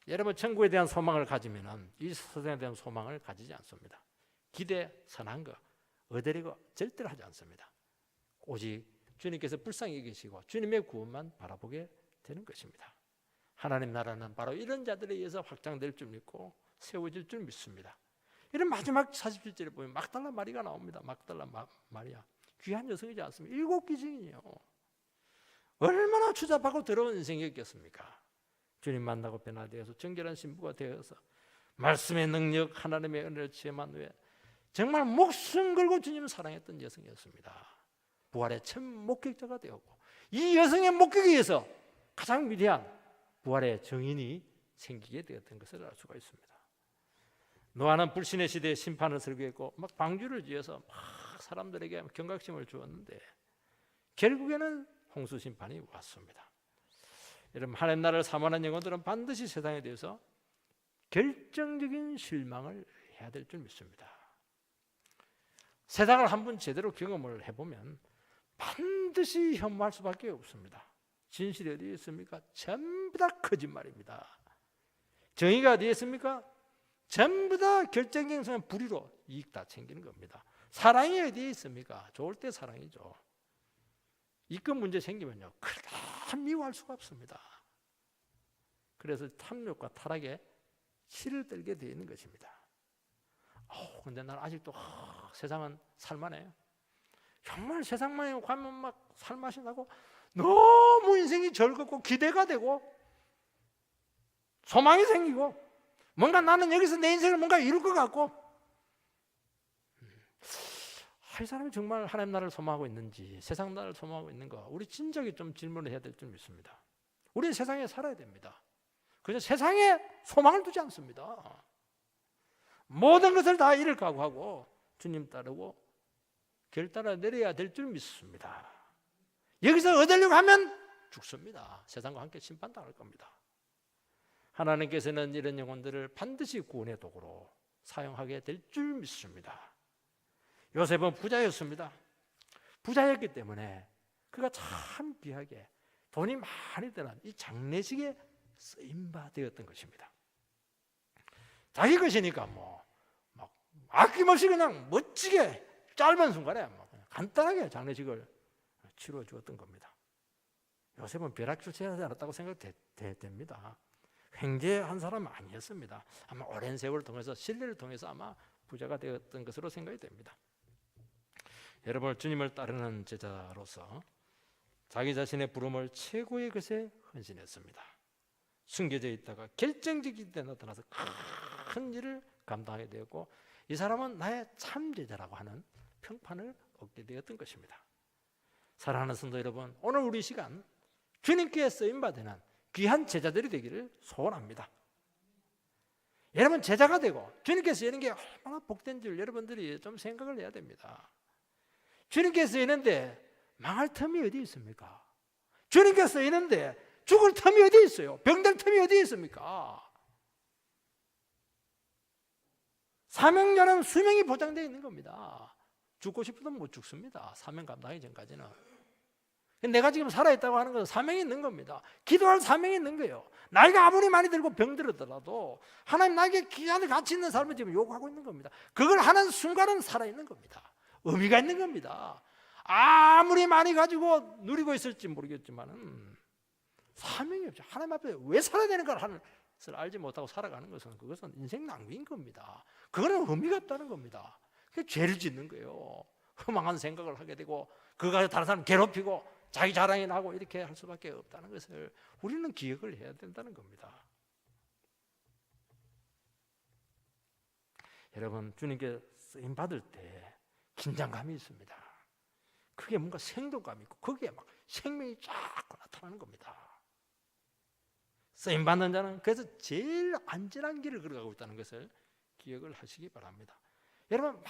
여러분 천국에 대한 소망을 가지면 이 세상에 대한 소망을 가지지 않습니다. 기대, 선한 거, 의대리 거 절대로 하지 않습니다. 오직 주님께서 불쌍히 여기시고 주님의 구원만 바라보게 되는 것입니다. 하나님 나라는 바로 이런 자들에 의해서 확장될 줄 믿고 세워질 줄 믿습니다. 이런 마지막 47절에 보면 막달라 마리가 나옵니다. 막달라 마리아 귀한 여성이지 않습니까? 7 증인이요. 얼마나 추잡하고 더러운 인생이었겠습니까? 주님 만나고 변화되어서 정결한 신부가 되어서 말씀의 능력 하나님의 은혜를 체험한 후에 정말 목숨 걸고 주님을 사랑했던 여성이었습니다. 부활의 첫 목격자가 되었고 이 여성의 목격에 의해서 가장 위대한 부활의 정인이 생기게 되었던 것을 알 수가 있습니다. 노아는 불신의 시대에 심판을 설교했고 막 방주를 지어서 막 사람들에게 경각심을 주었는데 결국에는 홍수 심판이 왔습니다. 여러분 하나님 나라를 사모하는 영혼들은 반드시 세상에 대해서 결정적인 실망을 해야 될 줄 믿습니다. 세상을 한번 제대로 경험을 해보면 반드시 혐오할 수밖에 없습니다. 진실이 어디에 있습니까? 전부 다 거짓말입니다. 정의가 어디에 있습니까? 전부 다 결정적인 불의로 이익 다 챙기는 겁니다. 사랑이 어디에 있습니까? 좋을 때 사랑이죠. 이권 문제 생기면요 그렇게 미워할 수가 없습니다. 그래서 탐욕과 타락에 치를 떨게 되어 있는 것입니다. 근데 난 아직도 세상은 살만해. 정말 세상만 가면 막 살맛이 나고 너무 인생이 즐겁고 기대가 되고 소망이 생기고 뭔가 나는 여기서 내 인생을 뭔가 이룰 것 같고 이 사람이 정말 하나님 나라를 소망하고 있는지 세상 나라를 소망하고 있는가 우리 진작에 좀 질문을 해야 될 줄 믿습니다. 우리는 세상에 살아야 됩니다. 그래서 세상에 소망을 두지 않습니다. 모든 것을 다 잃을 각오하고 주님 따르고 결단을 내려야 될 줄 믿습니다. 여기서 얻으려고 하면 죽습니다. 세상과 함께 심판당할 겁니다. 하나님께서는 이런 영혼들을 반드시 구원의 도구로 사용하게 될 줄 믿습니다. 요셉은 부자였습니다. 부자였기 때문에 그가 참 귀하게 돈이 많이 드는 이 장례식에 쓰임바 되었던 것입니다. 자기 것이니까 막 아낌없이 그냥 멋지게 짧은 순간에 간단하게 장례식을 치루어 주었던 겁니다. 요셉은 벼락출세하지 않았다고 생각됩니다. 횡재한 사람은 아니었습니다. 아마 오랜 세월을 통해서 신뢰를 통해서 아마 부자가 되었던 것으로 생각이 됩니다. 여러분, 주님을 따르는 제자로서 자기 자신의 부름을 최고의 것에 헌신했습니다. 숨겨져 있다가 결정적일 때 나타나서 큰 일을 감당하게 되었고, 이 사람은 나의 참 제자라고 하는 평판을 얻게 되었던 것입니다. 사랑하는 성도 여러분, 오늘 우리 시간 주님께 쓰임받는 귀한 제자들이 되기를 소원합니다. 여러분, 제자가 되고 주님께 쓰이는 게 얼마나 복된 줄 여러분들이 좀 생각을 해야 됩니다. 주님께 쓰이는데 망할 틈이 어디 있습니까? 주님께 쓰이는데 죽을 틈이 어디 있어요? 병들 틈이 어디 있습니까? 사명자는 수명이 보장되어 있는 겁니다. 죽고 싶어도 못 죽습니다. 사명 감당하기 전까지는. 내가 지금 살아있다고 하는 것은 사명이 있는 겁니다. 기도할 사명이 있는 거예요. 나이가 아무리 많이 들고 병들었더라도 하나님 나에게 귀한 가치 있는 삶을 지금 요구하고 있는 겁니다. 그걸 하는 순간은 살아있는 겁니다. 의미가 있는 겁니다. 아무리 많이 가지고 누리고 있을지 모르겠지만 사명이 없죠. 하나님 앞에 왜 살아야 되는 걸 하는 것을 알지 못하고 살아가는 것은 그것은 인생 낭비인 겁니다. 그거는 의미가 없다는 겁니다. 그게 죄를 짓는 거예요. 허망한 생각을 하게 되고 그가 다른 사람 괴롭히고 자기 자랑이 나고 이렇게 할 수밖에 없다는 것을 우리는 기억을 해야 된다는 겁니다. 여러분, 주님께 쓰임 받을 때 긴장감이 있습니다. 그게 뭔가 생동감이 있고 거기에 막 생명이 쫙 나타나는 겁니다. 쓰임 받는 자는 그래서 제일 안전한 길을 걸어가고 있다는 것을 기억을 하시기 바랍니다. 여러분,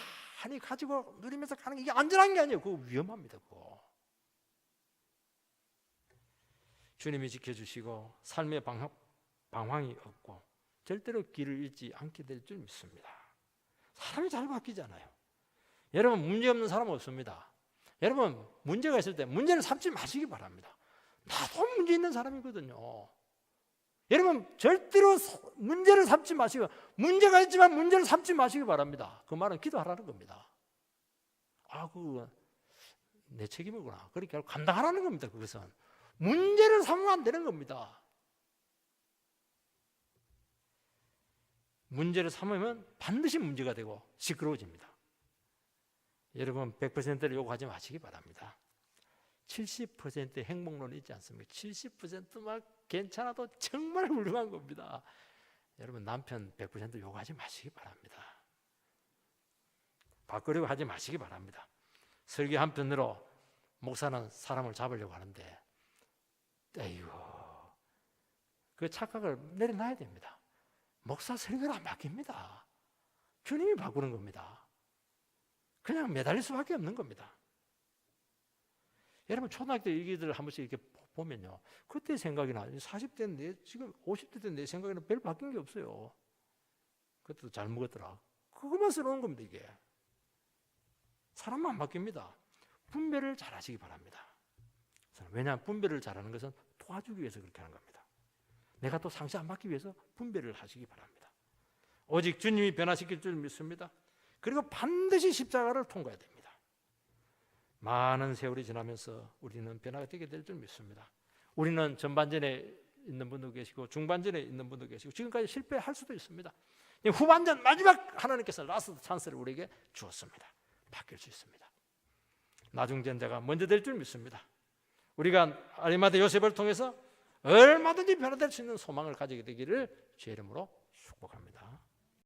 많이 가지고 누리면서 가는 게 이게 안전한 게 아니에요. 그거 위험합니다. 그거. 주님이 지켜주시고 삶의 방황이 없고 절대로 길을 잃지 않게 될 줄 믿습니다. 사람이 잘 바뀌잖아요. 여러분, 문제 없는 사람 없습니다. 여러분, 문제가 있을 때 문제를 삼지 마시기 바랍니다. 나도 문제 있는 사람이거든요. 여러분, 절대로 문제를 삼지 마시고, 문제가 있지만 문제를 삼지 마시기 바랍니다. 그 말은 기도하라는 겁니다. 그거 내 책임이구나. 그렇게 감당하라는 겁니다. 그것은 문제를 삼으면 안 되는 겁니다. 문제를 삼으면 반드시 문제가 되고 시끄러워집니다. 여러분, 100%를 요구하지 마시기 바랍니다. 70%의 행복론이 있지 않습니까? 70%만 괜찮아도 정말 훌륭한 겁니다. 여러분, 남편 100% 요구하지 마시기 바랍니다. 바꾸려고 하지 마시기 바랍니다. 설교 한편으로 목사는 사람을 잡으려고 하는데 에이구, 그 착각을 내려놔야 됩니다. 목사 설교를 안 바뀝니다. 주님이 바꾸는 겁니다. 그냥 매달릴 수밖에 없는 겁니다. 여러분, 초등학교 때 얘기들 한 번씩 이렇게 보면요, 그때 생각이 나. 40대인데 지금 50대 때 내 생각에는 별 바뀐 게 없어요. 그때도 잘 먹었더라. 그것만 써놓은 겁니다. 이게 사람만 안 바뀝니다. 분별을 잘 하시기 바랍니다. 왜냐하면 분별을 잘하는 것은 도와주기 위해서 그렇게 하는 겁니다. 내가 또 상처 안 받기 위해서 분별을 하시기 바랍니다. 오직 주님이 변화시킬 줄 믿습니다. 그리고 반드시 십자가를 통과해야 됩니다. 많은 세월이 지나면서 우리는 변화가 되게 될 줄 믿습니다. 우리는 전반전에 있는 분도 계시고 중반전에 있는 분도 계시고 지금까지 실패할 수도 있습니다. 후반전 마지막 하나님께서 라스트 찬스를 우리에게 주었습니다. 바뀔 수 있습니다. 나중전자가 먼저 될 줄 믿습니다. 우리가 아리마대 요셉을 통해서 얼마든지 변화될 수 있는 소망을 가지게 되기를 주의 이름으로 축복합니다.